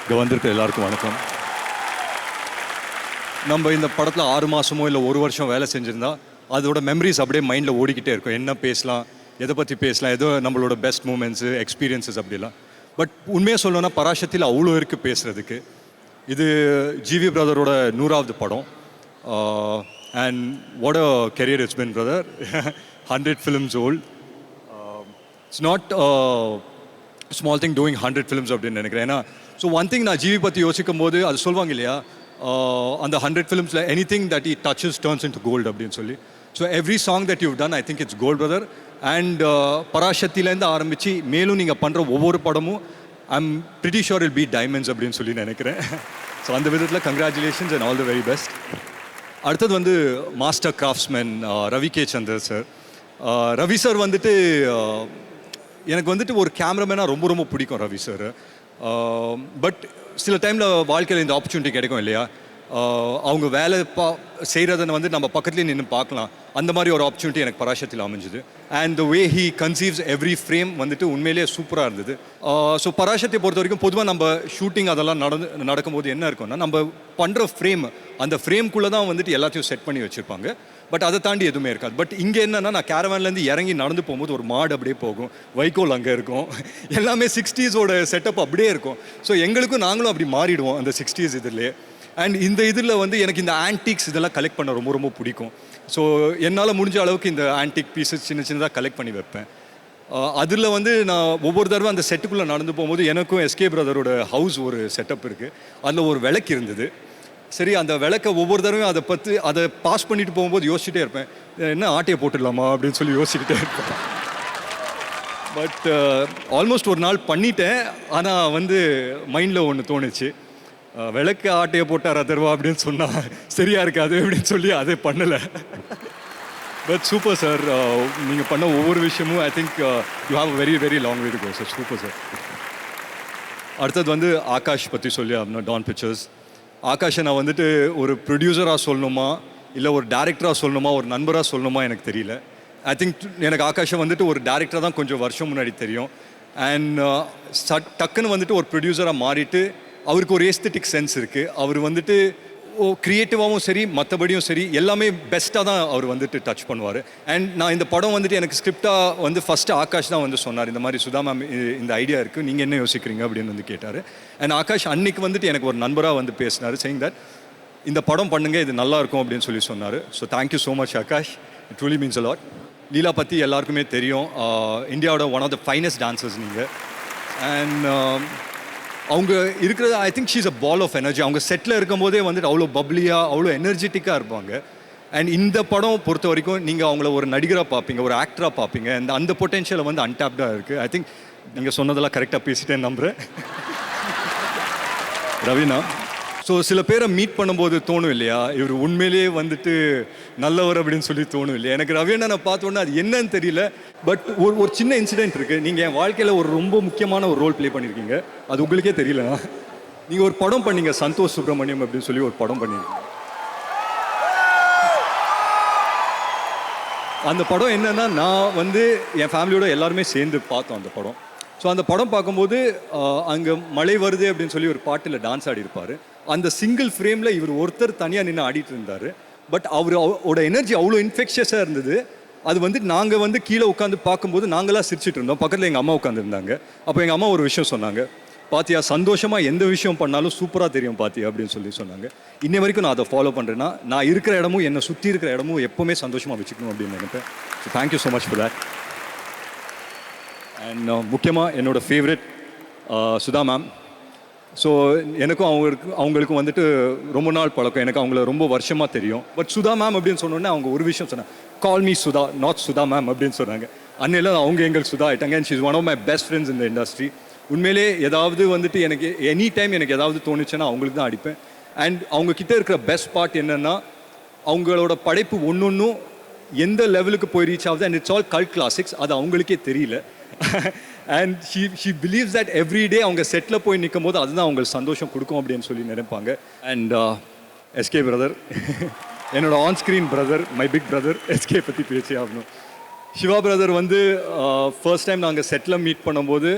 இங்கே வந்திருக்க எல்லாருக்கும் வணக்கம். நம்ம இந்த படத்தில் 6 மாதமோ இல்லை 1 வருஷம் வேலை செஞ்சுருந்தா அதோட மெமரிஸ் அப்படியே மைண்டில் ஓடிக்கிட்டே இருக்கும். என்ன பேசலாம், எதை பற்றி பேசலாம், ஏதோ நம்மளோட பெஸ்ட் மூமெண்ட்ஸு எக்ஸ்பீரியன்ஸஸ் அப்படிலாம். பட் உண்மையாக சொல்லணும்னா பராசக்தியில் அவ்வளோ இருக்குது பேசுகிறதுக்கு. இது ஜிவி பிரதரோட 100வது படம். And what a career it's been brother. 100 films old. It's not small thing doing 100 films அப்படின்னு நினைக்கிறேன். ஏன்னா ஸோ ஒன் திங் நான் ஜிவி பற்றி யோசிக்கும் போது அது சொல்லுவாங்க இல்லையா, அந்த 100 ஃபிலிம்ஸில் any thing that it touches turns in to gold அப்படின்னு சொல்லி. So every song that you done I think it's gold brother. And பராசக்தியிலேருந்து ஆரம்பித்து மேலும் நீங்கள் பண்ணுற ஒவ்வொரு படமும் I'm pretty sure will be diamonds அப்படின்னு சொல்லி நினைக்கிறேன். ஸோ அந்த விதத்தில் congratulations and all the very best. அடுத்தது வந்து master craftsman Ravi K Chandar sir. Ravi sir வந்துட்டு எனக்கு வந்துட்டு ஒரு கேமராமேனாக ரொம்ப ரொம்ப பிடிக்கும் ரவி சார். பட் சில டைமில் வாழ்க்கையில் இந்த ஆப்பர்ச்சுனிட்டி கிடைக்கும் இல்லையா, அவங்க வேலை செய்கிறத வந்து நம்ம பக்கத்துலேயே நின்று பார்க்கலாம். அந்த மாதிரி ஒரு ஆப்பர்ச்சுனிட்டி எனக்கு பராசக்தியில் அமைஞ்சுது. And the way he conceives every frame வந்துட்டு உண்மையிலேயே சூப்பராக இருந்தது. ஸோ பராசக்தியை பொறுத்த வரைக்கும் பொதுவாக நம்ம ஷூட்டிங் அதெல்லாம் நடக்கும்போது என்ன இருக்கும்னா, நம்ம பண்ணுற ஃப்ரேம் அந்த ஃப்ரேம்குள்ளே தான் வந்துட்டு எல்லாத்தையும் செட் பண்ணி வச்சுருப்பாங்க. பட் அதை தாண்டி எதுவுமே இருக்காது. பட் இங்கே என்னென்னா, நான் கேரவான்லேருந்து இறங்கி நடந்து போகும்போது ஒரு மாடு அப்படியே போகும், வைக்கோல் அங்கே இருக்கும், எல்லாமே 60s செட்டப் அப்படியே இருக்கும். ஸோ எங்களுக்கும் நாங்களும் அப்படி மாறிடுவோம் அந்த 60s இதுலேயே. அண்ட் இந்த இதில் வந்து எனக்கு இந்த ஆன்டிக்ஸ் இதெல்லாம் கலெக்ட் பண்ண ரொம்ப ரொம்ப பிடிக்கும். ஸோ என்னால் முடிஞ்ச அளவுக்கு இந்த ஆன்டிக் பீஸஸ் சின்ன சின்னதாக கலெக்ட் பண்ணி வைப்பேன். அதில் வந்து நான் ஒவ்வொரு தடவை அந்த செட்டுக்குள்ளே நடந்து போகும்போது எனக்கும் எஸ்கே பிரதரோட ஹவுஸ் ஒரு செட்டப் இருக்குது. அதில் ஒரு விளக்கு இருந்தது. சரி, அந்த விளக்கை ஒவ்வொரு தடவையும் அதை பாஸ் பண்ணிட்டு போகும்போது யோசிச்சுட்டே இருப்பேன், என்ன ஆட்டையை போட்டுடலாமா அப்படின்னு சொல்லி யோசிச்சுக்கிட்டே இருப்பேன். பட் ஆல்மோஸ்ட் ஒரு நாள் பண்ணிட்டேன். ஆனால் வந்து மைண்டில் ஒன்று தோணுச்சு, விளக்கு ஆட்டையை போட்டார் அதர்வா அப்படின்னு சொன்னால் சரியாக இருக்காது அப்படின்னு சொல்லி அதை பண்ணலை. பட் சூப்பர் சார், நீங்கள் பண்ண ஒவ்வொரு விஷயமும் I think you have very very long way to go sir. Super sir. அடுத்தது வந்து ஆகாஷ் பற்றி சொல்லி அப்படின்னா டான் பிக்சர்ஸ். ஆகாஷை நான் வந்துட்டு ஒரு ப்ரொடியூசராக சொல்லணுமா, இல்லை ஒரு டேரக்டராக சொல்லணுமா, ஒரு நண்பராக சொல்லணுமா எனக்கு தெரியல. ஐ திங்க் எனக்கு ஆகாஷை வந்துட்டு ஒரு டேரக்டராக தான் கொஞ்சம் வருஷம் முன்னாடி தெரியும். அண்ட் டக்குன்னு வந்துட்டு ஒரு ப்ரொடியூசராக மாறிட்டு அவருக்கு ஒரு எஸ்தெட்டிக் சென்ஸ் இருக்குது. அவர் வந்துட்டு க்ரியேட்டிவாகவும் சரி மற்றபடியும் சரி எல்லாமே பெஸ்ட்டாக தான் அவர் வந்துட்டு டச் பண்ணுவார். அண்ட் நான் இந்த படம் வந்துட்டு எனக்கு ஸ்கிரிப்டாக வந்து ஃபஸ்ட்டு ஆகாஷ் தான் வந்து சொன்னார், இந்த மாதிரி சுதா மேம் இந்த ஐடியா இருக்குது, நீங்கள் என்ன யோசிக்கிறீங்க அப்படின்னு வந்து கேட்டார். அண்ட் ஆகாஷ் அன்னைக்கு வந்துட்டு எனக்கு ஒரு நண்பராக வந்து பேசினார், சேயிங் தட் இந்த படம் பண்ணுங்கள், இது நல்லாயிருக்கும் அப்படின்னு சொல்லி சொன்னார். So thank you so much Akash, it really means a lot. Leela பற்றி எல்லாருக்குமே தெரியும், இந்தியாவோட one of the finest dancers நீங்கள். அண்ட் அவங்க இருக்கிறது I think she's a ball of energy. அவங்க செட்டில் இருக்கும் போதே வந்துட்டு அவ்வளோ பப்ளியாக அவ்வளோ எனர்ஜெட்டிக்காக இருப்பாங்க. அண்ட் இந்த படம் பொறுத்த வரைக்கும் நீங்கள் அவங்கள ஒரு நடிகராக பார்ப்பீங்க, ஒரு ஆக்டராக பார்ப்பீங்க. அந்த பொட்டென்ஷியலை வந்து அன்டாப்டாக இருக்குது. ஐ திங்க் நீங்கள் சொன்னதெல்லாம் கரெக்டாக பேசிட்டேன்னு நம்புகிறேன் ரவீனா. ஸோ சில பேரை மீட் பண்ணும்போது தோணும் இல்லையா, இவர் உண்மையிலேயே வந்துட்டு நல்லவர் அப்படின்னு சொல்லி தோணும் இல்லையா. எனக்கு ரவீனா நான் பார்த்தோன்னே அது என்னன்னு தெரியல. பட் ஒரு சின்ன இன்சிடென்ட் இருக்குது. நீங்கள் என் வாழ்க்கையில் ஒரு ரொம்ப முக்கியமான ஒரு ரோல் ப்ளே பண்ணியிருக்கீங்க, அது உங்களுக்கே தெரியலண்ணா. நீங்கள் ஒரு படம் பண்ணீங்க, சந்தோஷ் சுப்ரமணியம் அப்படின்னு சொல்லி ஒரு படம் பண்ணியிருக்கீங்க. அந்த படம் என்னென்னா, நான் வந்து என் ஃபேமிலியோட எல்லாருமே சேர்ந்து பார்த்தோம் அந்த படம். ஸோ அந்த படம் பார்க்கும்போது அங்கே மழை வருது அப்படின்னு சொல்லி ஒரு பாட்டில் டான்ஸ் ஆடி இருப்பார். அந்த சிங்கிள் ஃப்ரேமில் இவர் ஒருத்தர் தனியாக நின்று ஆடிட்டு இருந்தார். பட் அவரோட எனர்ஜி அவ்வளோ இன்ஃபெக்ஷஸாக இருந்தது. அது வந்து நாங்கள் வந்து கீழே உட்காந்து பார்க்கும்போது நாங்களாம் சிரிச்சிட்டு இருந்தோம். பக்கத்தில் எங்கள் அம்மா உட்காந்துருந்தாங்க. அப்போ எங்கள் அம்மா ஒரு விஷயம் சொன்னாங்க, பாத்தியா சந்தோஷமாக எந்த விஷயம் பண்ணாலும் சூப்பராக தெரியும் பாத்தியா அப்படின்னு சொல்லி சொன்னாங்க. இன்னை வரைக்கும் நான் அதை ஃபாலோ பண்ணுறேன்னா, நான் இருக்கிற இடமும் என்னை சுற்றி இருக்கிற இடமும் எப்போவுமே சந்தோஷமாக வச்சுக்கணும் அப்படின்னு நினைப்பேன். So thank you so much for that. And முக்கியமாக என்னோடய ஃபேவரட் சுதா மேம். ஸோ எனக்கும் அவங்களுக்கும் வந்துட்டு ரொம்ப நாள் பழக்கம். எனக்கு அவங்கள ரொம்ப வருஷமாக தெரியும். பட் சுதா மேம் அப்படின்னு சொன்னோன்னே அவங்க ஒரு விஷயம் சொன்னாங்க, call me Sudha, not Sudha ma'am அப்படின்னு சொன்னாங்க. அன்னையில் அவங்க எங்களுக்கு சுதா ஆகிட்டாங்க. And she is one of my best friends இந்த இண்டஸ்ட்ரி. உண்மையிலே ஏதாவது வந்துட்டு எனக்கு எனி டைம் எனக்கு ஏதாவது தோணுச்சுன்னா அவங்களுக்கு தான் அடிப்பேன். அண்ட் அவங்கக்கிட்ட இருக்கிற பெஸ்ட் பார்ட் என்னென்னா, அவங்களோட படைப்பு ஒன்றும் எந்த லெவலுக்கு போய் ரீச் ஆகுது. And it's all cult classics. அது அவங்களுக்கே தெரியல. And she believes that every day அவங்க செட்டில் போய் நிற்கும் போது அதுதான் அவங்களுக்கு சந்தோஷம் கொடுக்கும் அப்படின்னு சொல்லி நினைப்பாங்க. அண்ட் எஸ்கே பிரதர், என்னோட on screen brother, my big brother. SK பற்றி பேசி ஆகணும். சிவா பிரதர் வந்து ஃபர்ஸ்ட் டைம் நாங்கள் செட்டில் மீட் பண்ணும்போது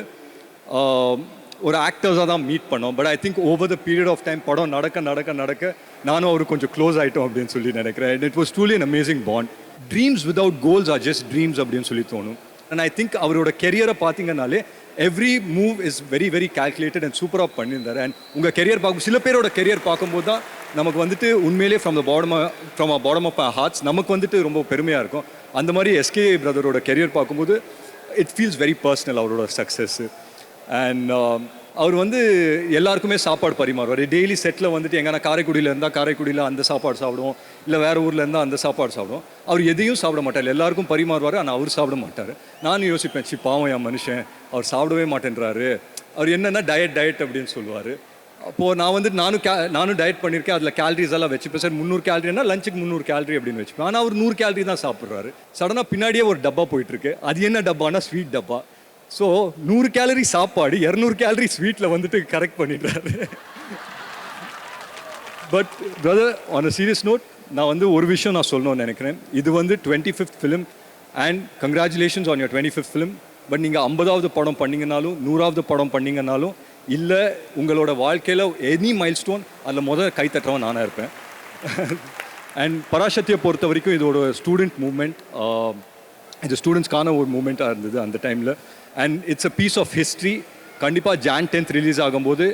ஒரு ஆக்டர்ஸாக தான் மீட் பண்ணோம். But I think over the period of time படம் நடக்க நானும் அவருக்கு கொஞ்சம் க்ளோஸ் ஆகிட்டோம் அப்படின்னு சொல்லி நினைக்கிறேன். And it was truly an amazing bond. Dreams without goals are just dreams அப்படின்னு சொல்லி தோணும். அண்ட் ஐ திங்க் அவரோட கெரியரை பார்த்தீங்கன்னாலே every move is very very calculated and சூப்பராக பண்ணியிருந்தார். அண்ட் உங்கள் கெரியர் பார்க்கும் சில பேரோட கெரியர் பார்க்கும்போது தான் நமக்கு வந்துட்டு உண்மையிலே ஃப்ரம் பாடம் ஆஃப் ஹார்ட்ஸ் நமக்கு வந்துட்டு ரொம்ப பெருமையாக இருக்கும். அந்த மாதிரி எஸ்கே பிரதரோட கெரியர் பார்க்கும்போது இட் ஃபீல்ஸ் வெரி பர்சனல் அவரோட சக்ஸஸ்ஸு. அண்ட் அவர் வந்து எல்லாருக்குமே சாப்பாடு பரிமாறுவார். டெய்லி செட்டில் வந்துட்டு எங்கன்னா காரைக்குடியில் இருந்தால் காரைக்குடியில் அந்த சாப்பாடு சாப்பிடுவோம், இல்லை வேறு ஊரில் இருந்தால் அந்த சாப்பாடு சாப்பிடுவோம். அவர் எதையும் சாப்பிட மாட்டார், எல்லாருக்கும் பரிமாறுவார். ஆனால் அவர் சாப்பிட மாட்டார். நானும் யோசிப்பேன், பாவம் என் மனுஷன் அவர் சாப்பிடவே மாட்டேன்றாரு. அவர் என்னென்னா டயட் அப்படின்னு சொல்லுவார். அப்போது நான் வந்து நானும் டயட் பண்ணியிருக்கேன். அதில் கேலரிஸ் எல்லாம் வச்சுப்பேன். சார் 300 கேலரினா லஞ்சுக்கு 300 கேலரி அப்படின்னு வச்சுப்பேன். ஆனால் அவர் 100 கேலரி தான் சாப்பிட்றாரு. சடனாக பின்னாடியே ஒரு டப்பா போயிட்டுருக்கு. அது என்ன டப்பானா ஸ்வீட் டப்பா. ஸோ 100 கேலரி சாப்பாடு 200 கேலரி ஸ்வீட்டில் வந்துட்டு கரெக்ட் பண்ணிடுறாரு. But brother, on a serious note, நான் வந்து ஒரு விஷயம் நான் சொல்லணும்னு நினைக்கிறேன். இது வந்து 25th film and congratulations on your 25th film. But நீங்கள் 50வது படம் பண்ணிங்கனாலும் 100வது படம் பண்ணிங்கனாலும் இல்லை உங்களோட வாழ்க்கையில் எனி மைல் ஸ்டோன் அதில் முதல் கை தட்டுறவன் நானாக இருப்பேன். அண்ட் பராசக்தியை பொறுத்த வரைக்கும் இதோட ஸ்டூடெண்ட் மூமெண்ட், இது ஸ்டூடெண்ட்ஸ்க்கான ஒரு மூமெண்ட்டாக இருந்தது அந்த டைமில். And it's a piece of history. கண்டிப்பாக Jan 10th ரிலீஸ் ஆகும்போது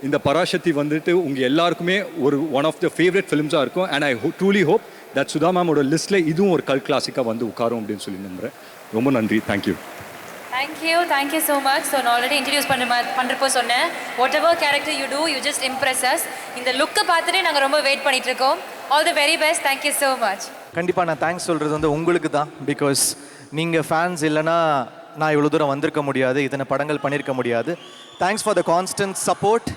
இந்த பராசக்தி வந்துட்டு உங்கள் எல்லாருக்குமே ஒரு ஒன் ஆஃப் த ஃபேவரட் ஃபிலிம்ஸாக இருக்கும். And I truly hope that Sudha மேமோட லிஸ்ட்டில் இதுவும் ஒரு கல் கிளாசிக்காக வந்து உட்காரும் அப்படின்னு சொல்லி நம்புகிறேன். ரொம்ப நன்றி. Thank you so much. ஸோ நான் ஆல்ரெடி இன்ட்ரடியூஸ் பண்ணுறப்போ சொன்னேன், whatever character you do you just impress us. இந்த லுக்கை பார்த்துட்டு நாங்கள் ரொம்ப வெயிட் பண்ணிட்டு இருக்கோம். All the very best. Thank you so much. கண்டிப்பாக நான் தேங்க்ஸ் சொல்கிறது வந்து உங்களுக்கு தான். பிகாஸ் நீங்கள் ஃபேன்ஸ் இல்லைன்னா நான் இவ்வளோ தூரம் வந்திருக்க முடியாது, இத்தனை படங்கள் பண்ணியிருக்க முடியாது. Thanks for the constant support.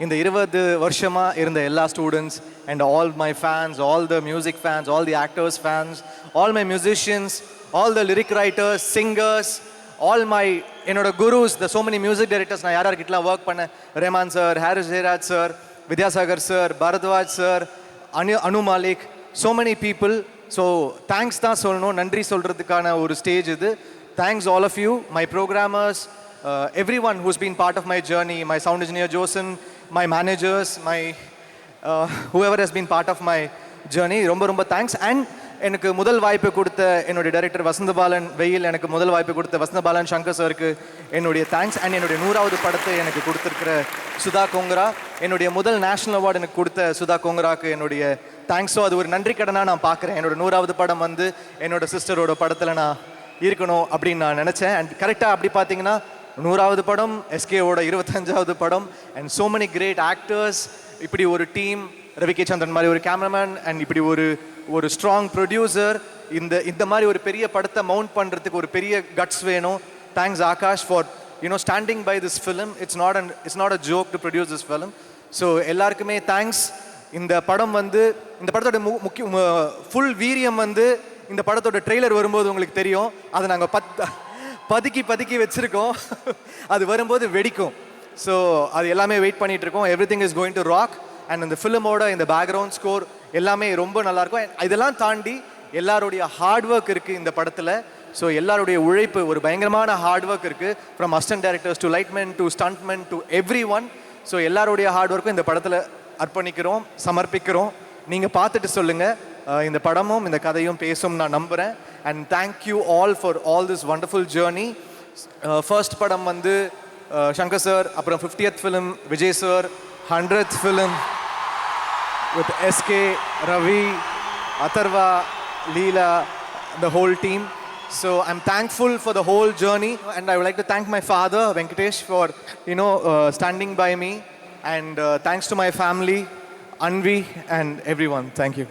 இந்த 20 வருஷமாக இருந்த எல்லா students and all my fans, all the music fans, all the actors fans, all my musicians, all the lyric writers, singers, all my என்னோட gurus, the so many music directors நான் யார்கிட்டலாம் work பண்ணேன், Rahman sir, Harris Jayaraj sir, Vidyasagar sir, Bharadwaj sir, Anu Malik, so many people. So thanks தான் சொல்லணும், நன்றி சொல்கிறதுக்கான ஒரு stage இது. Thanks all of you, my programmers, every one who's been part of my journey, my sound engineer ஜோசன், my managers, my whoever has been part of my journey. ரொம்ப ரொம்ப thanks. And எனக்கு முதல் வாய்ப்பு கொடுத்த என்னுடைய டைரக்டர் வசந்தபாலன் வெயில், எனக்கு முதல் வாய்ப்பு கொடுத்த வசந்தபாலன் சங்கர் சாருக்கு என்னுடைய தேங்க்ஸ். அண்ட் என்னுடைய 100வது படத்தை எனக்கு கொடுத்துருக்கிற சுதா கோங்கரா, என்னுடைய முதல் நேஷ்னல் அவார்டு எனக்கு கொடுத்த சுதா கோங்கராக்கு என்னுடைய தேங்க்ஸ். ஸோ அது ஒரு நன்றி கடனாக நான் பார்க்குறேன். என்னோட 100வது படம் வந்து என்னோட சிஸ்டரோட படத்தில் நான் இருக்கணும் அப்படின்னு நான் நினச்சேன். அண்ட் கரெக்டாக அப்படி பார்த்தீங்கன்னா 100வது படம், எஸ்கேவோட 25வது படம், and so many great actors, இப்படி ஒரு டீம், ரவி கே சந்திரன் மாதிரி ஒரு கேமராமேன், அண்ட் இப்படி ஒரு ஸ்ட்ராங் ப்ரொடியூசர், இந்த மாதிரி ஒரு பெரிய படத்தை மவுண்ட் பண்ணுறதுக்கு ஒரு பெரிய கட்ஸ் வேணும். Thanks Akash for standing by this film. It's not a joke to produce this film. So எல்லாருக்குமே தேங்க்ஸ். இந்த படம் வந்து இந்த படத்தோட ஃபுல் வீரியம் வந்து இந்த படத்தோட ட்ரெய்லர் வரும்போது உங்களுக்கு தெரியும். அதை நாங்கள் பதுக்கி வச்சுருக்கோம். அது வரும்போது வெடிக்கும். ஸோ அது எல்லாமே வெயிட் பண்ணிகிட்டு இருக்கோம். Everything is going to rock. And இந்த ஃபிலிமோட இந்த பேக்ரவுண்ட் ஸ்கோர் எல்லாமே ரொம்ப நல்லாயிருக்கும். இதெல்லாம் தாண்டி எல்லாருடைய ஹார்ட் ஒர்க் இருக்குது இந்த படத்தில். ஸோ எல்லாருடைய உழைப்பு, ஒரு பயங்கரமான ஹார்ட் ஒர்க் இருக்குது. From assistant directors to lightmen to stuntmen to every one. So எல்லாருடைய ஹார்ட் ஒர்க்கும் இந்த படத்தில் அர்ப்பணிக்கிறோம், சமர்ப்பிக்கிறோம். நீங்கள் பார்த்துட்டு சொல்லுங்கள், இந்த படமும் இந்த கதையும் பேசும் நான் நம்புகிறேன். And thank you all for all this wonderful journey. First படம் வந்து சங்கர் சார், அப்புறம் 50th film Vijay sir, 100th film with SK, Ravi, Atharvaa, Leela, the whole team. So I'm thankful for the whole journey, and I would like to thank my father Venkatesh for standing by me, and thanks to my family, Anvi and everyone. Thank you.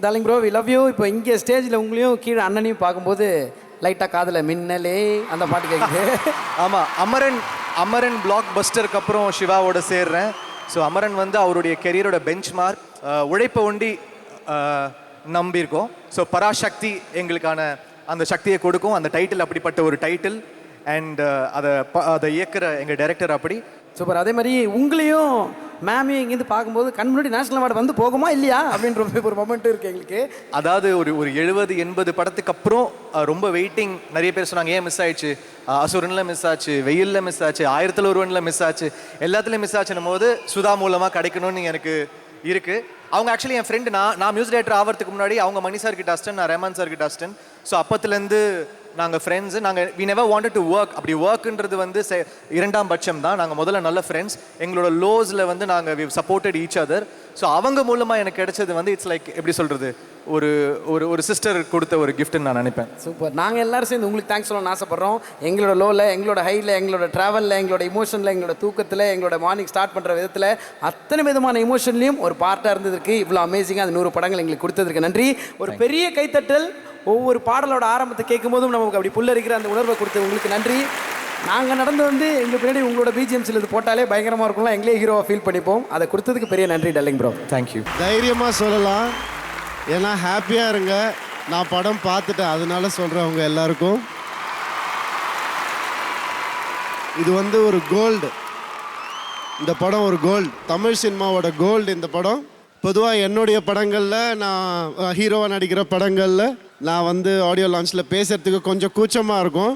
Darling bro, we love you. இப்போ இங்கே ஸ்டேஜில் உங்களையும் கீழே அண்ணனையும் பார்க்கும்போது லைட்டாக காதில் மின்னலே அந்த பாட்டு கேட்குது. ஆமாம், அமரன் பிளாக் பஸ்டருக்கு அப்புறம் சிவாவோட சேர்றேன். ஸோ அமரன் வந்து அவருடைய கெரியரோட பெஞ்ச் மார்க். உழைப்பை ஒண்டி நம்பியிருக்கோம். ஸோ பராசக்தி எங்களுக்கான அந்த சக்தியை கொடுக்கும். அந்த டைட்டில் அப்படிப்பட்ட ஒரு டைட்டில். அண்ட் அதை இயக்குற எங்கள் டைரக்டர் அப்படி சூப்பர். அதே மாதிரி உங்களையும் மேமையும் இங்கேருந்து பார்க்கும்போது கண் முன்னாடி நேஷனல் அவார்டு வந்து போகுமா இல்லையா அப்படின்ற ஒரு மொமெண்ட் இருக்குது எங்களுக்கு. அதாவது ஒரு 70-80 படத்துக்கு அப்புறம் ரொம்ப வெயிட்டிங். நிறைய பேர் சொன்னாங்க ஏன் மிஸ் ஆயிடுச்சு, அசுரனில் மிஸ் ஆச்சு, வெயிலில் மிஸ் ஆச்சு, 1001 மிஸ் ஆச்சு, எல்லாத்துலேயும் மிஸ் ஆச்சுன்னும் போது சுதா மூலமாக கிடைக்கணும்னு எனக்கு இருக்குது. அவங்க ஆக்சுவலி என் ஃப்ரெண்டு. நான் மியூசிக் டைரக்டர் ஆகிறதுக்கு முன்னாடி அவங்க மணி சார் கிட்ட அசிஸ்டன்ட், நான் ரஹ்மான் சார் கிட்ட அசிஸ்டன்ட். ஸோ அப்பத்துலேருந்து நாங்கள் friends. We never wanted to work. அப்படி ஒர்க்குன்றது வந்து இரண்டாம் பட்சம் தான். நாங்கள் முதல்ல நல்ல ஃப்ரெண்ட்ஸ். எங்களோட லோஸில் வந்து நாங்கள் we supported each other. So அவங்க மூலமாக எனக்கு கிடைச்சது வந்து இட்ஸ் லைக் எப்படி சொல்கிறது, ஒரு ஒரு ஒரு சிஸ்டர் கொடுத்த ஒரு கிஃப்ட்னு நான் நினைப்பேன். சூப்பர். நாங்கள் எல்லாரும் சேர்ந்து உங்களுக்கு தேங்க்ஸ் சொல்லணும்னு ஆசைப்பட்றோம். எங்களோட லோவில், எங்களோட ஹையில், எங்களோட ட்ராவலில், எங்களோட இமோஷனில், எங்களோட தூக்கத்தில், எங்களோட மார்னிங் ஸ்டார்ட் பண்ணுற விதத்தில் அத்தனை விதமான இமோஷன்லையும் ஒரு பார்ட்டாக இருந்ததுக்கு, இவ்வளோ அமேசிங்காக அந்த 100 படங்கள் எங்களுக்கு கொடுத்ததுக்கு நன்றி. ஒரு பெரிய கைத்தட்டல். ஒவ்வொரு பாடலோட ஆரம்பத்தை கேட்கும் போதும் நமக்கு அப்படி புல்லரிக்கிற அந்த உணர்வை கொடுத்து உங்களுக்கு நன்றி. நாங்கள் நடந்து வந்து எங்கள் பின்னாடி உங்களோட பிஜிஎம்ஸில் இது போட்டாலே பயங்கரமாக இருக்கும்லாம் எங்களே ஹீரோவாக ஃபீல் பண்ணிப்போம். அதை கொடுத்ததுக்கு பெரிய நன்றி டார்லிங் ப்ரோ. தேங்க்யூ. தைரியமாக சொல்லலாம், ஏன்னா ஹாப்பியாக இருங்க. நான் படம் பார்த்துட்டேன், அதனால சொல்கிறேன் உங்கள் எல்லாருக்கும். இது வந்து ஒரு கோல்டு. இந்த படம் ஒரு கோல்டு, தமிழ் சினிமாவோட கோல்டு இந்த படம். பொதுவாக என்னுடைய படங்களில், நான் ஹீரோவாக நடிக்கிற படங்களில் நான் வந்து ஆடியோ லான்ச்சில் பேசுகிறதுக்கு கொஞ்சம் கூச்சமாக இருக்கும்.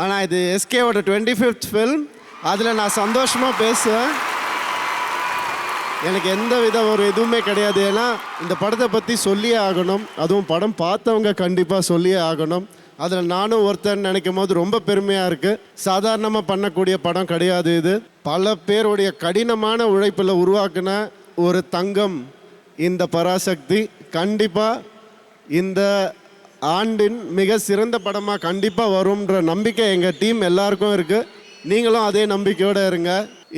ஆனால் இது எஸ்கேவோட 25th ஃபில்ம். அதில் நான் சந்தோஷமாக பேசுவேன். எனக்கு எந்த வித ஒரு எதுவுமே கிடையாது. ஏன்னா இந்த படத்தை பற்றி சொல்லியே ஆகணும். அதுவும் படம் பார்த்தவங்க கண்டிப்பாக சொல்லியே ஆகணும். அதில் நானும் ஒருத்தன் நினைக்கும் போது ரொம்ப பெருமையாக இருக்குது. சாதாரணமாக பண்ணக்கூடிய படம் கிடையாது இது. பல பேருடைய கடினமான உழைப்பில் உருவாக்கின ஒரு தங்கம் இந்த பராசக்தி. கண்டிப்பாக இந்த ஆண்டின் மிக சிறந்த படமாக கண்டிப்பாக வரும்ன்ற நம்பிக்கை எங்கள் டீம் எல்லாருக்கும் இருக்குது. நீங்களும் அதே நம்பிக்கையோடு இருங்க.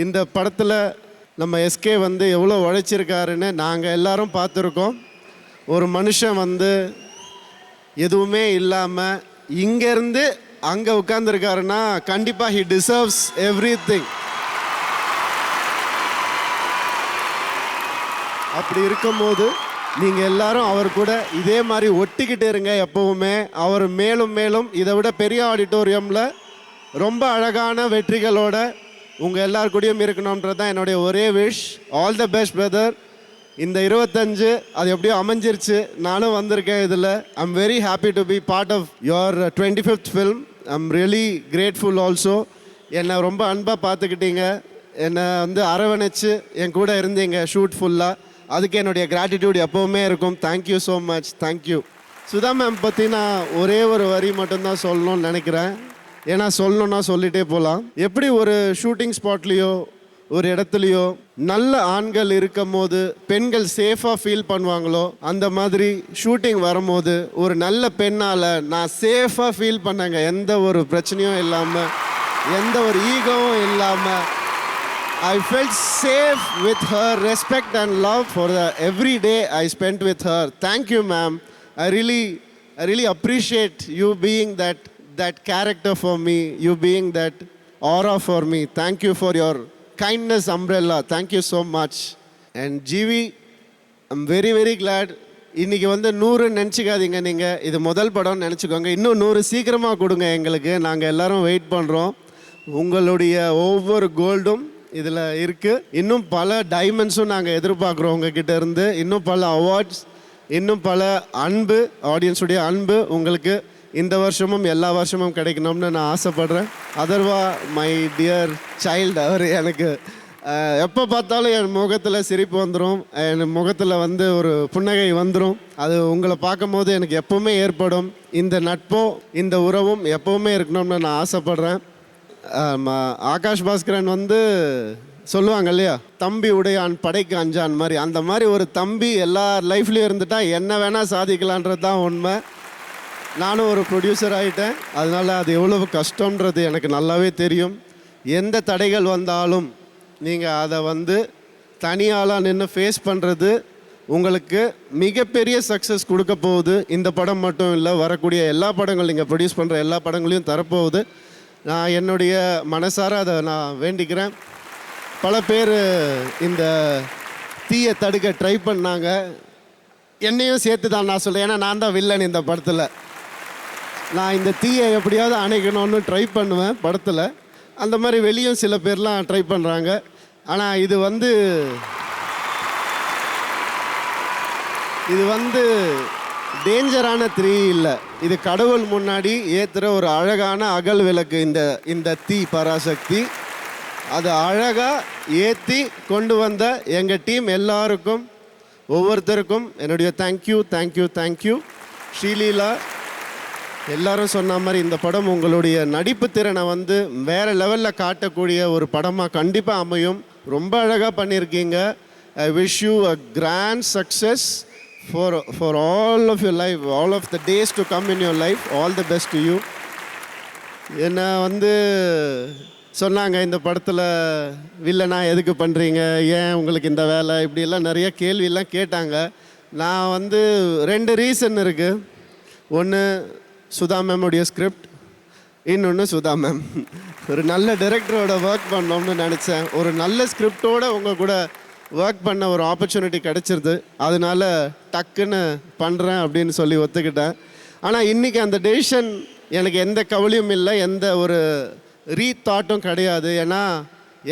இந்த படத்தில் நம்ம எஸ்கே வந்து எவ்வளோ உழைச்சிருக்காருன்னு நாங்கள் எல்லாரும் பார்த்துருக்கோம். ஒரு மனுஷன் வந்து எதுவுமே இல்லாமல் இங்கேருந்து அங்கே உட்காந்துருக்காருன்னா கண்டிப்பாக ஹி டிசர்வ்ஸ் எவ்ரிதிங். அப்படி இருக்கும்போது நீங்கள் எல்லாரும் அவர் கூட இதே மாதிரி ஒட்டிக்கிட்டு இருங்க எப்போவுமே. அவர் மேலும் மேலும் இதை விட பெரிய ஆடிட்டோரியமில் ரொம்ப அழகான வெற்றிகளோட உங்கள் எல்லார் கூடயும் இருக்கணுன்றது தான் என்னுடைய ஒரே wish. All the best brother. இந்த 25 அது எப்படியோ அமைஞ்சிருச்சு. நானும் வந்திருக்கேன் இதில். I'm very happy to be part of your 25th film. I'm really grateful also. என்னை ரொம்ப அன்பாக பார்த்துக்கிட்டீங்க, என்னை வந்து அரவணைச்சு என் கூட இருந்தீங்க ஷூட் ஃபுல்லாக. அதுக்கு என்னுடைய கிராட்டிடியூட் எப்போவுமே இருக்கும். Thank you so much. Thank you. Sudha ma'am பற்றி நான் ஒரே ஒரு வரி மட்டும்தான் சொல்லணும்னு நினைக்கிறேன். ஏன்னா சொல்லணுன்னா சொல்லிகிட்டே போகலாம். எப்படி ஒரு ஷூட்டிங் ஸ்பாட்லேயோ ஒரு இடத்துலையோ நல்ல ஆண்கள் இருக்கும் போது பெண்கள் சேஃபாக ஃபீல் பண்ணுவாங்களோ, அந்த மாதிரி ஷூட்டிங் வரும்போது ஒரு நல்ல பெண்ணால் நான் சேஃபாக ஃபீல் பண்ணேங்க. எந்த ஒரு பிரச்சனையும் இல்லாமல், எந்த ஒரு ஈகோவும் இல்லாமல். I felt safe with her, respect and love for the every day I spent with her. Thank you, ma'am. I really appreciate you being that character for me, you being that aura for me. Thank you for your kindness umbrella. Thank you so much. And GV, I'm very, very glad. இன்றைக்கி வந்து 100 நினச்சிக்காதீங்க. நீங்கள் இது முதல் படம்னு நினச்சிக்கோங்க. இன்னும் 100 சீக்கிரமாக கொடுங்க எங்களுக்கு. நாங்கள் எல்லோரும் வெயிட் பண்ணுறோம். உங்களுடைய ஒவ்வொரு கோல்டும் இதில் இருக்குது. இன்னும் பல டைமண்ட்ஸும் நாங்கள் எதிர்பார்க்குறோம் உங்ககிட்ட இருந்து. இன்னும் பல அவார்ட்ஸ், இன்னும் பல அன்பு, ஆடியன்ஸுடைய அன்பு உங்களுக்கு இந்த வருஷமும் எல்லா வருஷமும் கிடைக்கணும்னு நான் ஆசைப்படுறேன். அதர்வா மை டியர் சைல்டு, அவர் எனக்கு எப்போ பார்த்தாலும் என் முகத்தில் சிரிப்பு வந்துடும், என் முகத்தில் வந்து ஒரு புன்னகை வந்துடும். அது உங்களை பார்க்கும் போது எனக்கு எப்போவுமே ஏற்படும். இந்த நட்போ இந்த உறவும் எப்போவுமே இருக்கணும்னு நான் ஆசைப்படுறேன். ஆகாஷ் பாஸ்கரன் வந்து சொல்லுவாங்க இல்லையா, தம்பி உடையான் படைக்கு அஞ்சான் மாதிரி, அந்த மாதிரி ஒரு தம்பி எல்லா லைஃப்லேயும் இருந்துட்டா என்ன வேணால் சாதிக்கலான்றது தான் உண்மை. நானும் ஒரு ப்ரொடியூசர் ஆகிட்டேன். அதனால் அது எவ்வளவு கஷ்டன்றது எனக்கு நல்லாவே தெரியும். எந்த தடைகள் வந்தாலும் நீங்கள் அதை வந்து தனியாளாக நின்று ஃபேஸ் பண்ணுறது உங்களுக்கு மிகப்பெரிய சக்ஸஸ் கொடுக்க போகுது. இந்த படம் மட்டும் இல்லை, வரக்கூடிய எல்லா படங்கள், நீங்கள் ப்ரொடியூஸ் பண்ணுற எல்லா படங்களையும் தரப்போகுது. நான் என்னுடைய மனசார அதை நான் வேண்டிக்கிறேன். பல பேர் இந்த தீயை தடுக்க ட்ரை பண்ணாங்க, என்னையும் சேர்த்து தான் நான் சொல்கிறேன். ஏன்னா நான் தான் வில்லன் இந்த படத்தில். நான் இந்த தீயை எப்படியாவது அணைக்கணும்னு ட்ரை பண்ணுவேன் படத்தில். அந்த மாதிரி வெளியும் சில பேர்லாம் ட்ரை பண்ணுறாங்க. ஆனால் இது வந்து டேஞ்சரான 3 இல்லை, இது கடவுள் முன்னாடி ஏற்றுற ஒரு அழகான அகல் விளக்கு. இந்த தீ பராசக்தி அதை அழகாக ஏற்றி கொண்டு வந்த எங்கள் டீம் எல்லாருக்கும் ஒவ்வொருத்தருக்கும் என்னுடைய தேங்க்யூ. ஸ்ரீலீலா எல்லாரும் சொன்ன மாதிரி இந்த படம் உங்களுடைய நடிப்பு திறனை வேறு லெவலில் காட்டக்கூடிய ஒரு படமாக கண்டிப்பாக அமையும். ரொம்ப அழகாக பண்ணியிருக்கீங்க. I wish you a grand success for all of your life, all of the days to come in your life. All the best to you. என்ன சொன்னாங்க இந்த படத்தில் வில்லனா எதுக்கு பண்ணுறீங்க, ஏன் உங்களுக்கு இந்த வேலை, இப்படியெல்லாம் நிறைய கேள்வியெல்லாம் கேட்டாங்க. நான் 2 ரீசன் இருக்குது. ஒன்று சுதா மேமுடைய ஸ்கிரிப்ட், இன்னொன்று சுதா மேம். ஒரு நல்ல டைரக்டரோட ஒர்க் பண்ணோம்னு நினச்சேன். ஒரு நல்ல ஸ்கிரிப்டோட உங்கள் கூட ஒர்க் பண்ண ஒரு ஆப்பர்ச்சுனிட்டி கிடச்சிருது. அதனால டக்குன்னு பண்ணுறேன் அப்படின்னு சொல்லி ஒத்துக்கிட்டேன். ஆனால் இன்றைக்கி அந்த டெசிஷன் எனக்கு எந்த கவலையும் இல்லை, எந்த ஒரு ரீதாட்டும் கிடையாது. ஏன்னா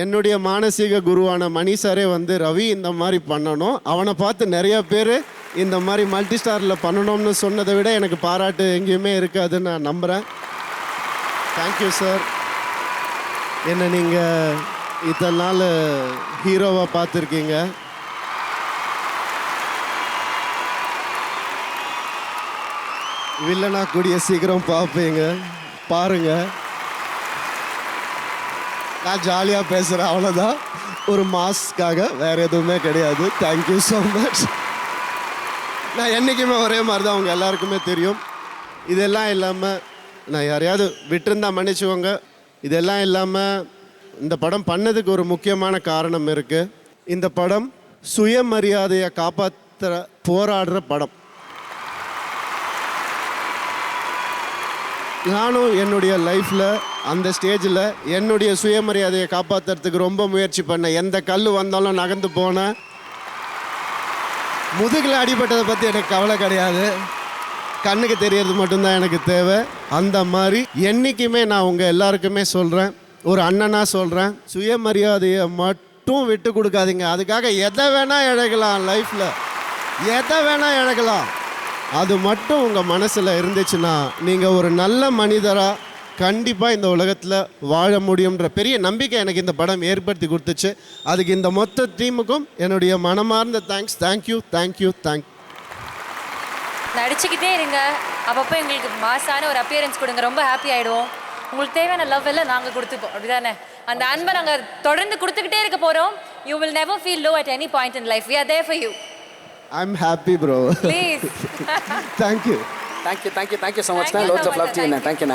என்னுடைய மானசீக குருவான மணி சாரே ரவி இந்த மாதிரி பண்ணணும், அவனை பார்த்து நிறையா பேர் இந்த மாதிரி மல்டி ஸ்டாரில் பண்ணணும்னு சொன்னதை விட எனக்கு பாராட்டு எங்கேயுமே இருக்காதுன்னு நான் நம்புகிறேன். Thank you sir. என்னை நீங்கள் இத்தனை நாள் ஹீரோவாக பார்த்துருக்கீங்க. வில்லனா கூடிய சீக்கிரம் பார்ப்பீங்க, பாருங்க. நான் ஜாலியாக பேசுகிறேன், அவ்வளோதான். ஒரு மாஸ்க்காக வேறு எதுவுமே கிடையாது. Thank you so much. நான் என்றைக்குமே ஒரே மாதிரி தான், அவங்க எல்லாருக்குமே தெரியும். இதெல்லாம் இல்லாமல் நான் யாரையாவது விட்டுருந்தா மன்னிச்சுக்கோங்க. இதெல்லாம் இல்லாமல் இந்த படம் பண்ணதுக்கு ஒரு முக்கியமான காரணம் இருக்குது. இந்த படம் சுயமரியாதையை காப்பாற்ற போராடுற படம். நானும் என்னுடைய லைஃப்பில் அந்த ஸ்டேஜில் என்னுடைய சுயமரியாதையை காப்பாற்றுறதுக்கு ரொம்ப முயற்சி பண்ணேன். எந்த கல் வந்தாலும் நகர்ந்து போனேன். முதுகில் அடிபட்டதை பற்றி எனக்கு கவலை கிடையாது, கண்ணுக்கு தெரியறது மட்டும்தான் எனக்கு தேவை. அந்த மாதிரி என்றைக்குமே நான் உங்கள் எல்லாருக்குமே சொல்கிறேன், ஒரு அண்ணனாக சொல்கிறேன், சுயமரியாதையை மட்டும் விட்டு கொடுக்காதீங்க. அதுக்காக எதை வேணால் இழக்கலாம், லைஃப்பில் எதை வேணால் இழக்கலாம். அது மட்டும் உங்கள் மனசில் இருந்துச்சுன்னா நீங்கள் ஒரு நல்ல மனிதராக கண்டிப்பாக இந்த உலகத்தில் வாழ முடியுன்ற பெரிய நம்பிக்கை எனக்கு இந்த படம் ஏற்படுத்தி கொடுத்துச்சு. அதுக்கு இந்த மொத்த டீமுக்கும் என்னுடைய மனமார்ந்த தேங்க்யூ. நடிச்சுக்கிட்டே இருங்க, அப்பப்போ எங்களுக்கு மாசான ஒரு அப்பியரன்ஸ் கொடுங்க, ரொம்ப ஹாப்பி ஆகிடுவோம். உங்களுக்கு தேவையான லவ் எல்லாம் நாங்கள் கொடுத்துப்போம், அப்படிதானே? அந்த அன்பை நாங்கள் தொடர்ந்து கொடுத்துக்கிட்டே இருக்க போகிறோம். You will never feel low at any point in life. We are there for you. I'm happy, bro. Please. Thank you. Thank you so much. Lots of love to you. Thank you.